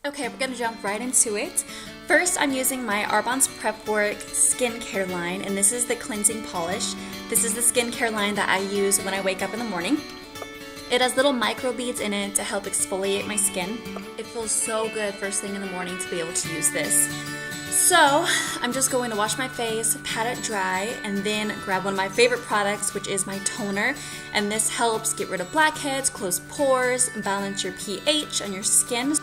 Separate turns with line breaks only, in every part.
Okay, we're gonna jump right into it. First, I'm using my Arbonne's Prep Work skincare line, and this is the cleansing polish. This is the skincare line that I use when I wake up in the morning. It has little micro beads in it to help exfoliate my skin. It feels so good first thing in the morning to be able to use this. So, I'm just going to wash my face, pat it dry, and then grab one of my favorite products, which is my toner. And this helps get rid of blackheads, close pores, balance your pH on your skin.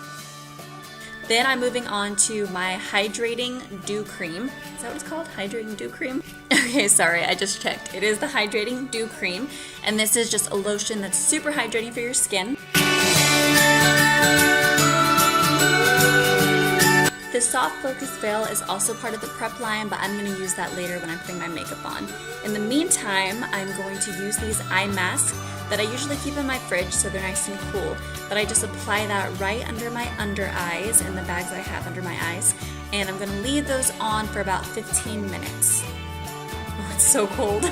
Then I'm moving on to my Hydrating Dew Cream. Is that what it's called? Hydrating Dew Cream? Okay, sorry, I just checked. It is the Hydrating Dew Cream, and this is just a lotion that's super hydrating for your skin. The Soft Focus Veil is also part of the prep line, but I'm going to use that later when I'm putting my makeup on. In the meantime, I'm going to use these eye masks that I usually keep in my fridge so they're nice and cool. But I just apply that right under my under eyes in the bags I have under my eyes. And I'm going to leave those on for about 15 minutes. Oh, it's so cold.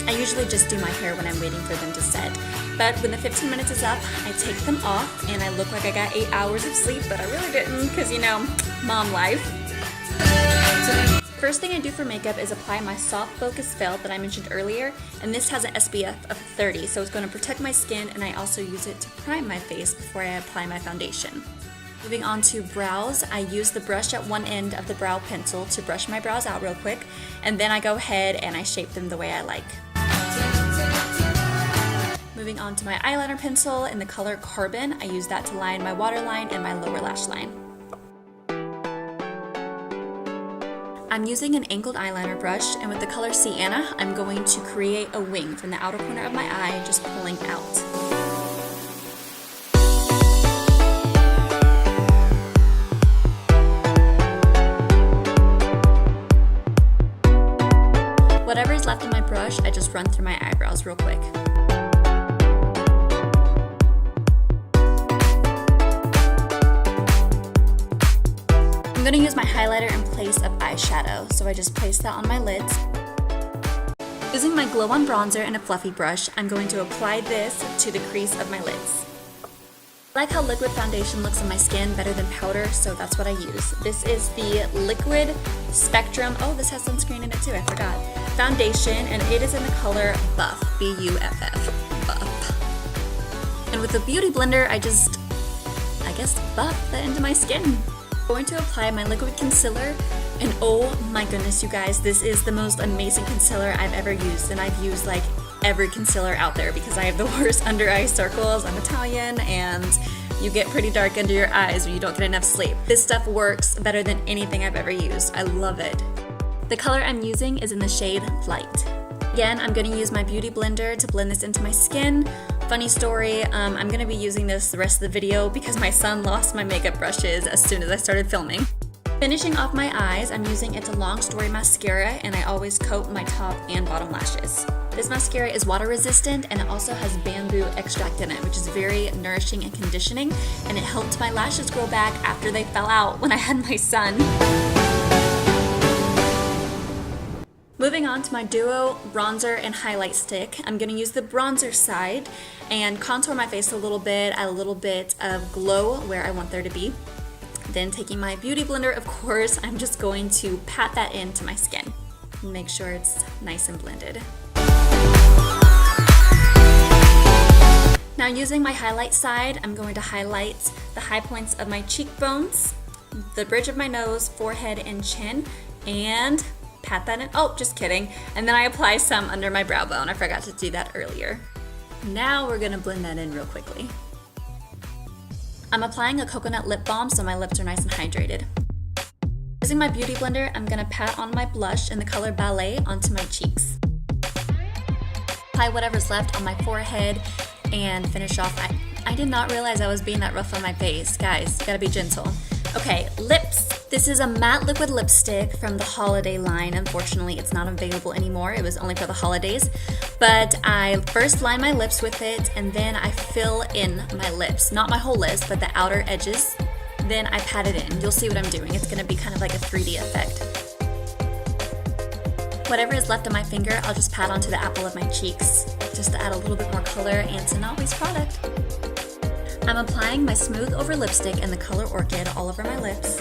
I usually just do my hair when I'm waiting for them to set. But when the 15 minutes is up, I take them off and I look like I got 8 hours of sleep, but I really didn't because, you know, mom life. First thing I do for makeup is apply my Soft Focus Veil that I mentioned earlier, and this has an SPF of 30, so it's going to protect my skin, and I also use it to prime my face before I apply my foundation. Moving on to brows, I use the brush at one end of the brow pencil to brush my brows out real quick, and then I go ahead and I shape them the way I like. Moving on to my eyeliner pencil in the color Carbon, I use that to line my waterline and my lower lash line. I'm using an angled eyeliner brush, and with the color Sienna, I'm going to create a wing from the outer corner of my eye, just pulling out. Whatever is left in my brush, I just run through my eyebrows real quick. I'm going to use my highlighter in place of eyeshadow, so I just place that on my lids. Using my Glow On bronzer and a fluffy brush, I'm going to apply this to the crease of my lids. I like how liquid foundation looks on my skin better than powder, so that's what I use. This is the Liquid Spectrum, oh, this has sunscreen in it too, I forgot, foundation, and it is in the color Buff, B-U-F-F, Buff. And with the Beauty Blender, I guess, buff that into my skin. I'm going to apply my liquid concealer, and oh my goodness, you guys, this is the most amazing concealer I've ever used, and I've used like every concealer out there because I have the worst under eye circles. I'm Italian, and you get pretty dark under your eyes when you don't get enough sleep. This stuff works better than anything I've ever used. I love it. The color I'm using is in the shade Light. Again, I'm going to use my Beauty Blender to blend this into my skin. Funny story, I'm going to be using this the rest of the video because my son lost my makeup brushes as soon as I started filming. Finishing off my eyes, I'm using It's a Long Story mascara, and I always coat my top and bottom lashes. This mascara is water resistant, and it also has bamboo extract in it, which is very nourishing and conditioning, and it helped my lashes grow back after they fell out when I had my son. Moving on to my Duo bronzer and highlight stick, I'm going to use the bronzer side and contour my face a little bit, add a little bit of glow where I want there to be. Then taking my Beauty Blender, of course, I'm just going to pat that into my skin. Make sure it's nice and blended. Now using my highlight side, I'm going to highlight the high points of my cheekbones, the bridge of my nose, forehead, and chin, and pat that in. Oh, just kidding. And then I apply some under my brow bone. I forgot to do that earlier. Now we're gonna blend that in real quickly. I'm applying a coconut lip balm so my lips are nice and hydrated. Using my Beauty Blender, I'm gonna pat on my blush in the color Ballet onto my cheeks. Apply whatever's left on my forehead and finish off. I did not realize I was being that rough on my face. Guys, you gotta be gentle. Okay, lips. This is a matte liquid lipstick from the holiday line. Unfortunately, it's not available anymore. It was only for the holidays. But I first line my lips with it, and then I fill in my lips. Not my whole lips, but the outer edges. Then I pat it in. You'll see what I'm doing. It's gonna be kind of like a 3D effect. Whatever is left on my finger, I'll just pat onto the apple of my cheeks, just to add a little bit more color and to not waste product. I'm applying my Smooth Over lipstick in the color Orchid all over my lips.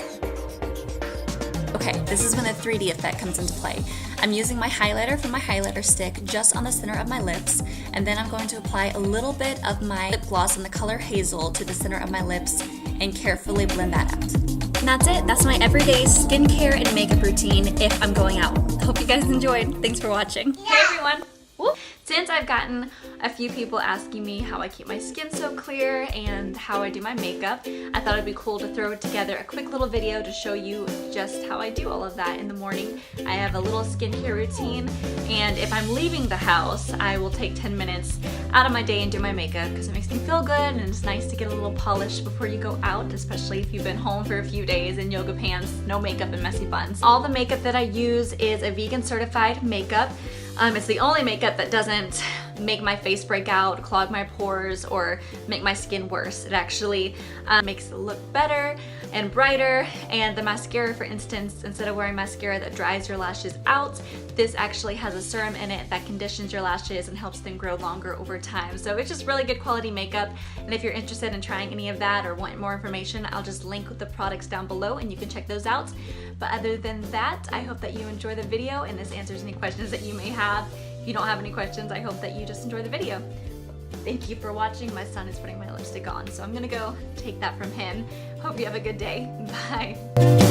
Okay, this is when the 3D effect comes into play. I'm using my highlighter from my highlighter stick just on the center of my lips, and then I'm going to apply a little bit of my lip gloss in the color Hazel to the center of my lips and carefully blend that out. And that's it. That's my everyday skincare and makeup routine if I'm going out. Hope you guys enjoyed. Thanks for watching.
Hey everyone! Whoop. Since I've gotten a few people asking me how I keep my skin so clear and how I do my makeup, I thought it'd be cool to throw together a quick little video to show you just how I do all of that in the morning. I have a little skincare routine, and if I'm leaving the house, I will take 10 minutes out of my day and do my makeup because it makes me feel good and it's nice to get a little polish before you go out, especially if you've been home for a few days in yoga pants, no makeup, and messy buns. All the makeup that I use is a vegan certified makeup. It's the only makeup that doesn't make my face break out, clog my pores, or make my skin worse. It actually makes it look better and brighter. And the mascara, for instance, instead of wearing mascara that dries your lashes out, this actually has a serum in it that conditions your lashes and helps them grow longer over time. So it's just really good quality makeup. And if you're interested in trying any of that or want more information, I'll just link the products down below and you can check those out. But other than that, I hope that you enjoy the video and this answers any questions that you may have. If you don't have any questions, I hope that you just enjoy the video. Thank you for watching. My son is putting my lipstick on, so I'm gonna go take that from him. Hope you have a good day. Bye.